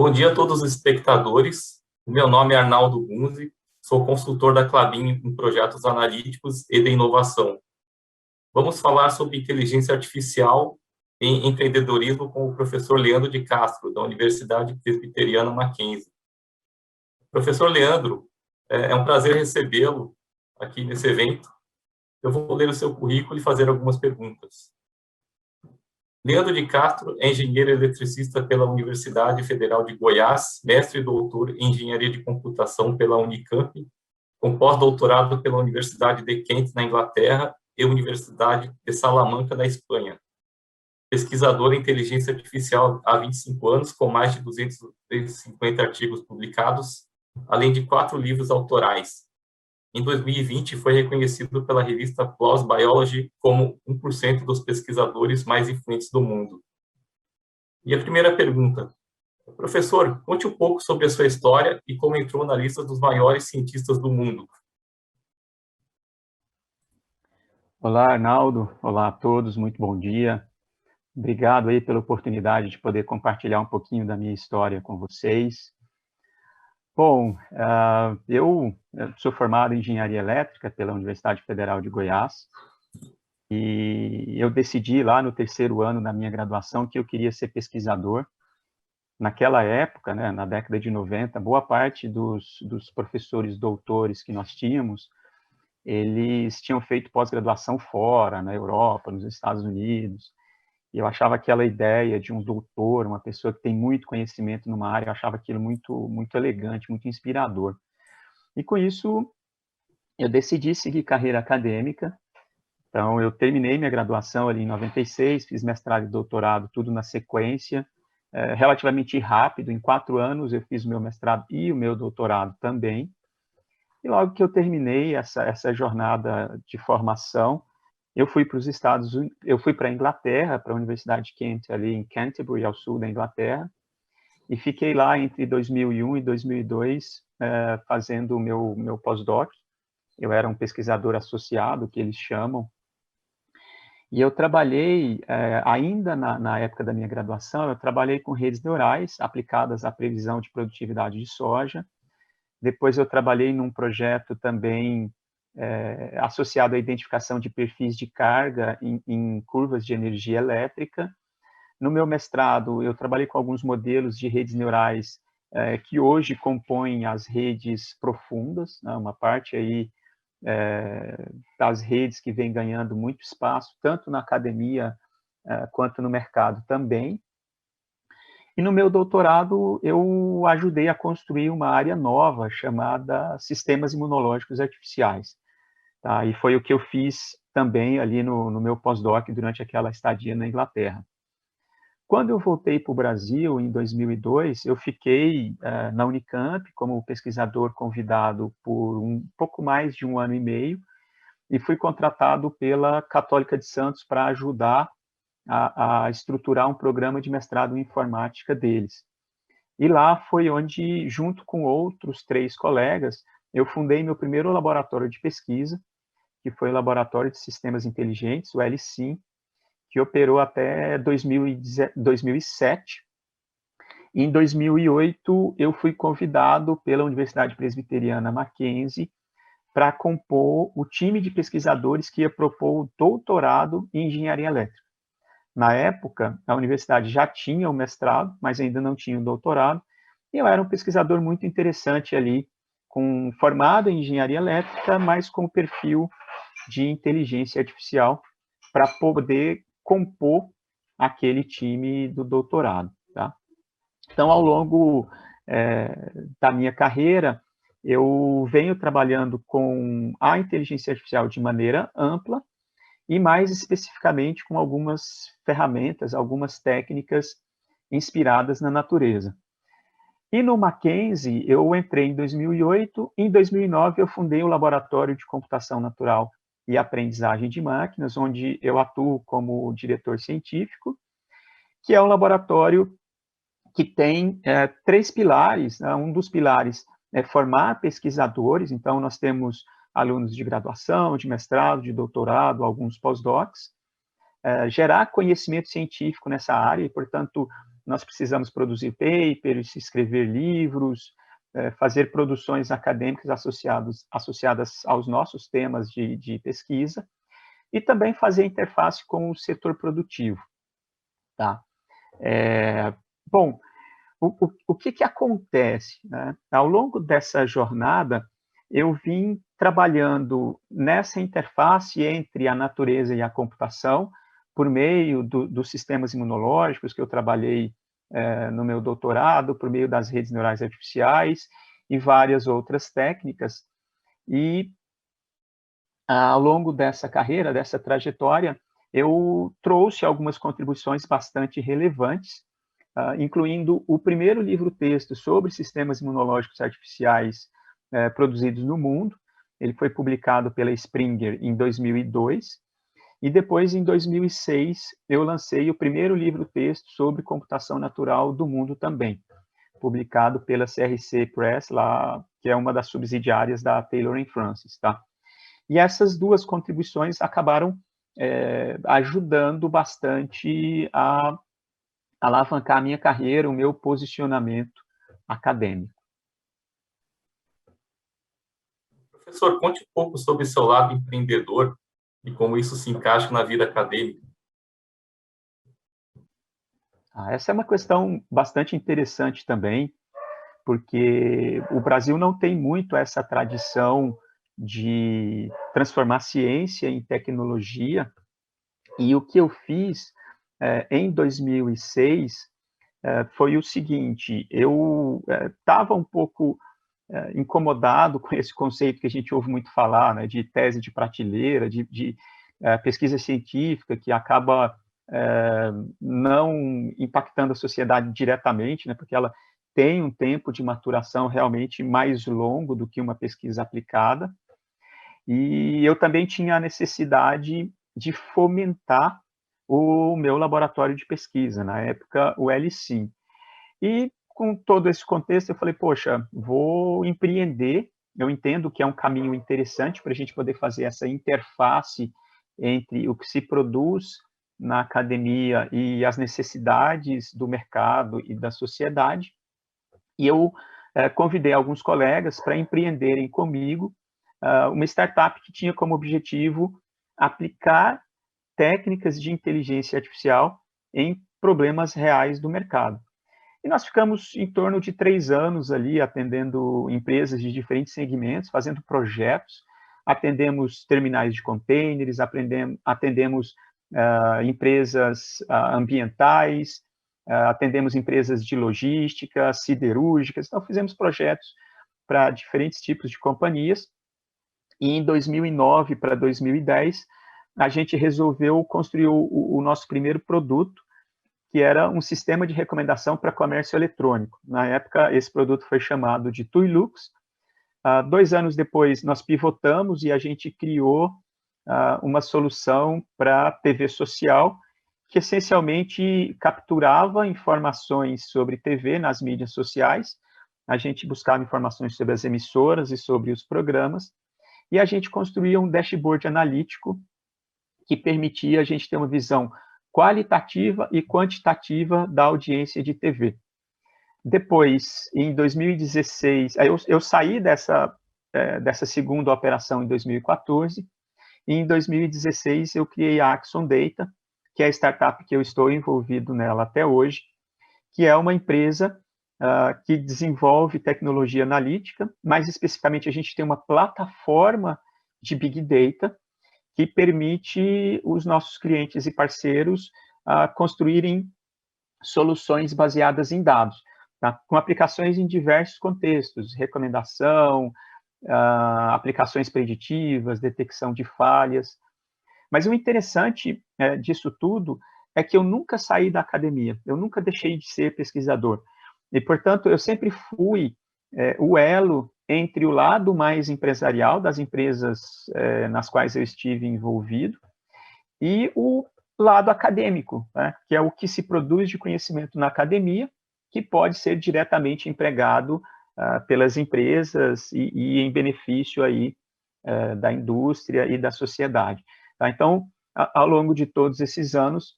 Bom dia a todos os espectadores. O meu nome é Arnaldo Gunzi, sou consultor da Klabin em projetos analíticos e de inovação. Vamos falar sobre inteligência artificial em empreendedorismo com o professor Leandro de Castro, da Universidade Presbiteriana Mackenzie. Professor Leandro, é um prazer recebê-lo aqui nesse evento. Eu vou ler o seu currículo e fazer algumas perguntas. Leandro de Castro é engenheiro eletricista pela Universidade Federal de Goiás, mestre e doutor em engenharia de computação pela Unicamp, com pós-doutorado pela Universidade de Kent, na Inglaterra, e Universidade de Salamanca, na Espanha. Pesquisador em inteligência artificial há 25 anos, com mais de 250 artigos publicados, além de 4 livros autorais. Em 2020, foi reconhecido pela revista PLOS Biology como 1% dos pesquisadores mais influentes do mundo. E a primeira pergunta: professor, conte um pouco sobre a sua história e como entrou na lista dos maiores cientistas do mundo. Olá, Arnaldo. Olá a todos, muito bom dia. Obrigado aí pela oportunidade de poder compartilhar um pouquinho da minha história com vocês. Bom, eu sou formado em engenharia elétrica pela Universidade Federal de Goiás e eu decidi lá no terceiro ano da minha graduação que eu queria ser pesquisador. Naquela época, né, na década de 90, boa parte dos professores doutores que nós tínhamos, eles tinham feito pós-graduação fora, na Europa, nos Estados Unidos, e eu achava aquela ideia de um doutor, uma pessoa que tem muito conhecimento numa área, eu achava aquilo muito elegante, muito inspirador. E com isso, eu decidi seguir carreira acadêmica. Então, eu terminei minha graduação ali em 96, fiz mestrado e doutorado, tudo na sequência, relativamente rápido. Em 4 anos, eu fiz o meu mestrado e o meu doutorado também. E logo que eu terminei essa jornada de formação, eu fui para os Estados Unidos, eu fui para a Inglaterra, para a Universidade de Kent, ali em Canterbury, ao sul da Inglaterra, e fiquei lá entre 2001 e 2002, fazendo o meu pós-doc. Eu era um pesquisador associado, que eles chamam, e eu trabalhei, ainda na época da minha graduação, eu trabalhei com redes neurais aplicadas à previsão de produtividade de soja. Depois eu trabalhei num projeto também associado à identificação de perfis de carga em curvas de energia elétrica. No meu mestrado, eu trabalhei com alguns modelos de redes neurais que hoje compõem as redes profundas, né? Uma parte aí das redes que vem ganhando muito espaço, tanto na academia quanto no mercado também. E no meu doutorado, eu ajudei a construir uma área nova chamada Sistemas Imunológicos Artificiais. Tá? E foi o que eu fiz também ali no meu pós-doc durante aquela estadia na Inglaterra. Quando eu voltei para o Brasil, em 2002, eu fiquei na Unicamp como pesquisador convidado por um pouco mais de 1 ano e meio e fui contratado pela Católica de Santos para ajudar a estruturar um programa de mestrado em informática deles. E lá foi onde, junto com outros 3 colegas, eu fundei meu primeiro laboratório de pesquisa, que foi o Laboratório de Sistemas Inteligentes, o LSIM, que operou até 2007. Em 2008, eu fui convidado pela Universidade Presbiteriana Mackenzie para compor o time de pesquisadores que ia propor o doutorado em engenharia elétrica. Na época, a universidade já tinha o mestrado, mas ainda não tinha o doutorado, e eu era um pesquisador muito interessante ali, formado em engenharia elétrica, mas com perfil de inteligência artificial, para poder compor aquele time do doutorado. Tá? Então, ao longo da minha carreira, eu venho trabalhando com a inteligência artificial de maneira ampla, e mais especificamente com algumas ferramentas, algumas técnicas inspiradas na natureza. E no Mackenzie, eu entrei em 2008, em 2009 eu fundei o Laboratório de Computação Natural e Aprendizagem de Máquinas, onde eu atuo como diretor científico, que é um laboratório que tem 3 pilares. Né? Um dos pilares é formar pesquisadores, então nós temos alunos de graduação, de mestrado, de doutorado, alguns pós-docs, gerar conhecimento científico nessa área, e, portanto, nós precisamos produzir papers, escrever livros, fazer produções acadêmicas associadas aos nossos temas de pesquisa, e também fazer interface com o setor produtivo. Tá? Bom, o que acontece? Né? Ao longo dessa jornada, eu vim trabalhando nessa interface entre a natureza e a computação, por meio dos sistemas imunológicos que eu trabalhei no meu doutorado, por meio das redes neurais artificiais e várias outras técnicas. E ao longo dessa carreira, dessa trajetória, eu trouxe algumas contribuições bastante relevantes, incluindo o primeiro livro-texto sobre sistemas imunológicos artificiais produzidos no mundo. Ele foi publicado pela Springer em 2002, e depois, em 2006, eu lancei o primeiro livro-texto sobre computação natural do mundo também, publicado pela CRC Press, lá, que é uma das subsidiárias da Taylor & Francis. Tá? E essas duas contribuições acabaram ajudando bastante a alavancar a minha carreira, o meu posicionamento acadêmico. Professor, conte um pouco sobre o seu lado empreendedor e como isso se encaixa na vida acadêmica. Essa é uma questão bastante interessante também, porque o Brasil não tem muito essa tradição de transformar ciência em tecnologia, e o que eu fiz em 2006 foi o seguinte: eu estava um pouco incomodado com esse conceito que a gente ouve muito falar, né, de tese de prateleira, de pesquisa científica que acaba não impactando a sociedade diretamente, né, porque ela tem um tempo de maturação realmente mais longo do que uma pesquisa aplicada. E eu também tinha a necessidade de fomentar o meu laboratório de pesquisa, na época o LSIM. E com todo esse contexto, eu falei, poxa, vou empreender. Eu entendo que é um caminho interessante para a gente poder fazer essa interface entre o que se produz na academia e as necessidades do mercado e da sociedade. E eu convidei alguns colegas para empreenderem comigo uma startup que tinha como objetivo aplicar técnicas de inteligência artificial em problemas reais do mercado. E nós ficamos em torno de 3 anos ali atendendo empresas de diferentes segmentos, fazendo projetos, atendemos terminais de containers, atendemos empresas ambientais, atendemos empresas de logística, siderúrgicas, então fizemos projetos para diferentes tipos de companhias, e em 2009 para 2010, a gente resolveu construir o nosso primeiro produto, que era um sistema de recomendação para comércio eletrônico. Na época, esse produto foi chamado de Tuilux. 2 anos depois, nós pivotamos e a gente criou uma solução para TV social, que essencialmente capturava informações sobre TV nas mídias sociais. A gente buscava informações sobre as emissoras e sobre os programas, e a gente construía um dashboard analítico que permitia a gente ter uma visão qualitativa e quantitativa da audiência de TV. Depois, em 2016, eu saí dessa segunda operação em 2014, e em 2016 eu criei a Axon Data, que é a startup que eu estou envolvido nela até hoje, que é uma empresa que desenvolve tecnologia analítica. Mais especificamente, a gente tem uma plataforma de Big Data que permite os nossos clientes e parceiros construírem soluções baseadas em dados, tá? Com aplicações em diversos contextos, recomendação, aplicações preditivas, detecção de falhas. Mas o interessante disso tudo é que eu nunca saí da academia, eu nunca deixei de ser pesquisador. E, portanto, eu sempre fui o elo entre o lado mais empresarial das empresas nas quais eu estive envolvido e o lado acadêmico, né, que é o que se produz de conhecimento na academia, que pode ser diretamente empregado pelas empresas e em benefício aí da indústria e da sociedade. Tá? Então, ao longo de todos esses anos,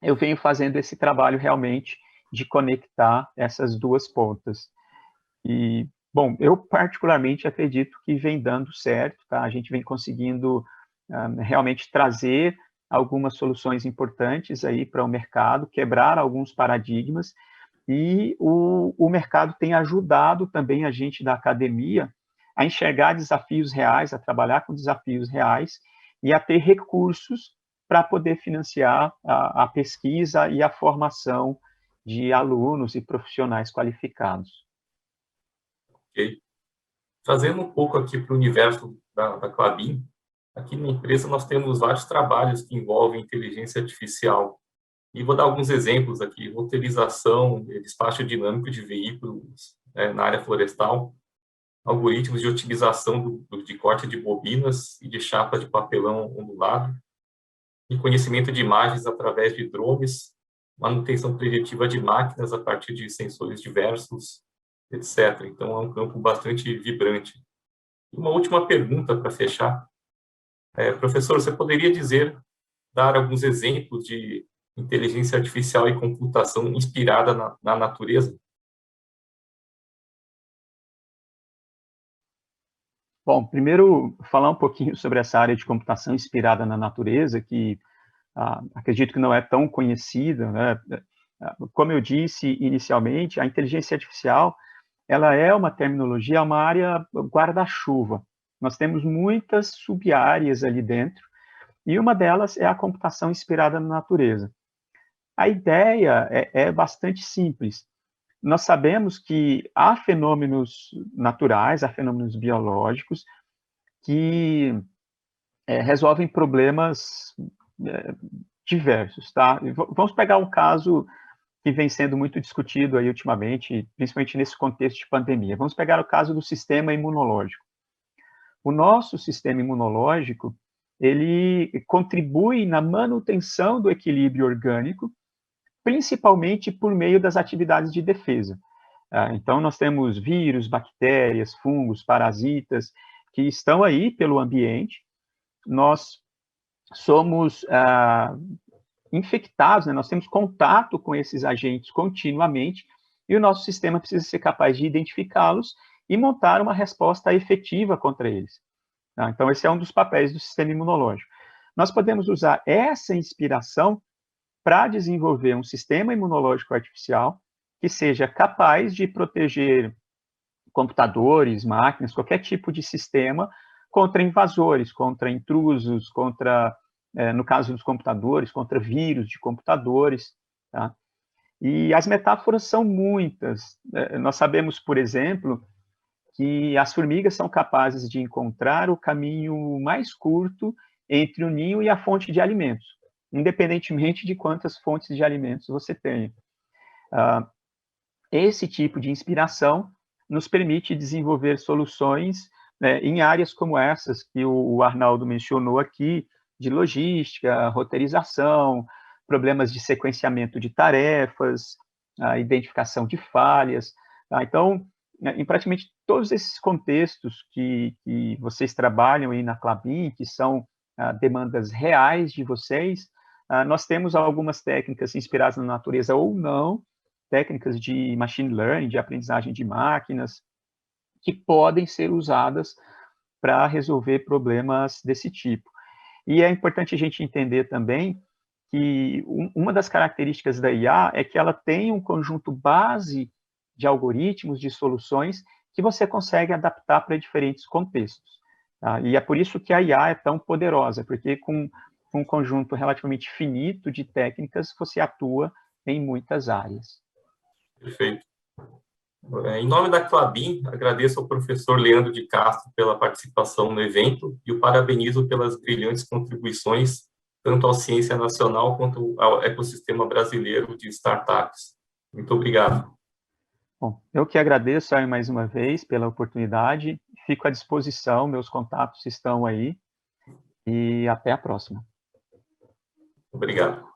eu venho fazendo esse trabalho realmente de conectar essas duas pontas. E, bom, eu particularmente acredito que vem dando certo, tá? A gente vem conseguindo realmente trazer algumas soluções importantes aí para o mercado, quebrar alguns paradigmas, e o mercado tem ajudado também a gente da academia a enxergar desafios reais, a trabalhar com desafios reais e a ter recursos para poder financiar a pesquisa e a formação de alunos e profissionais qualificados. Ok? Trazendo um pouco aqui para o universo da Klabin, aqui na empresa nós temos vários trabalhos que envolvem inteligência artificial. E vou dar alguns exemplos aqui: roteirização, despacho dinâmico de veículos na área florestal, algoritmos de otimização de corte de bobinas e de chapa de papelão ondulado, reconhecimento de imagens através de drones, manutenção preditiva de máquinas a partir de sensores diversos, etc. Então, é um campo bastante vibrante. Uma última pergunta para fechar. Professor, você poderia dar alguns exemplos de inteligência artificial e computação inspirada na natureza? Bom, primeiro, falar um pouquinho sobre essa área de computação inspirada na natureza, que acredito que não é tão conhecida, né? Como eu disse inicialmente, a inteligência artificial, ela é uma terminologia, é uma área guarda-chuva. Nós temos muitas sub-áreas ali dentro, e uma delas é a computação inspirada na natureza. A ideia é bastante simples. Nós sabemos que há fenômenos naturais, há fenômenos biológicos que resolvem problemas diversos, tá? Vamos pegar um caso que vem sendo muito discutido aí ultimamente, principalmente nesse contexto de pandemia. Vamos pegar o caso do sistema imunológico. O nosso sistema imunológico, ele contribui na manutenção do equilíbrio orgânico, principalmente por meio das atividades de defesa. Então, nós temos vírus, bactérias, fungos, parasitas, que estão aí pelo ambiente. Nós somos infectados, né? Nós temos contato com esses agentes continuamente, e o nosso sistema precisa ser capaz de identificá-los e montar uma resposta efetiva contra eles. Tá? Então, esse é um dos papéis do sistema imunológico. Nós podemos usar essa inspiração para desenvolver um sistema imunológico artificial que seja capaz de proteger computadores, máquinas, qualquer tipo de sistema contra invasores, contra intrusos, contra, no caso dos computadores, contra vírus de computadores, tá? E as metáforas são muitas. Nós sabemos, por exemplo, que as formigas são capazes de encontrar o caminho mais curto entre o ninho e a fonte de alimentos, independentemente de quantas fontes de alimentos você tenha. Esse tipo de inspiração nos permite desenvolver soluções em áreas como essas que o Arnaldo mencionou aqui, de logística, roteirização, problemas de sequenciamento de tarefas, a identificação de falhas. Tá? Então, em praticamente todos esses contextos que vocês trabalham aí na Klabin, que são demandas reais de vocês, nós temos algumas técnicas inspiradas na natureza ou não, técnicas de machine learning, de aprendizagem de máquinas, que podem ser usadas para resolver problemas desse tipo. E é importante a gente entender também que uma das características da IA é que ela tem um conjunto base de algoritmos, de soluções, que você consegue adaptar para diferentes contextos. Tá? E é por isso que a IA é tão poderosa, porque com um conjunto relativamente finito de técnicas, você atua em muitas áreas. Perfeito. Em nome da Klabin, agradeço ao professor Leandro de Castro pela participação no evento e o parabenizo pelas brilhantes contribuições tanto à ciência nacional quanto ao ecossistema brasileiro de startups. Muito obrigado. Bom, eu que agradeço aí mais uma vez pela oportunidade, fico à disposição, meus contatos estão aí, e até a próxima. Obrigado.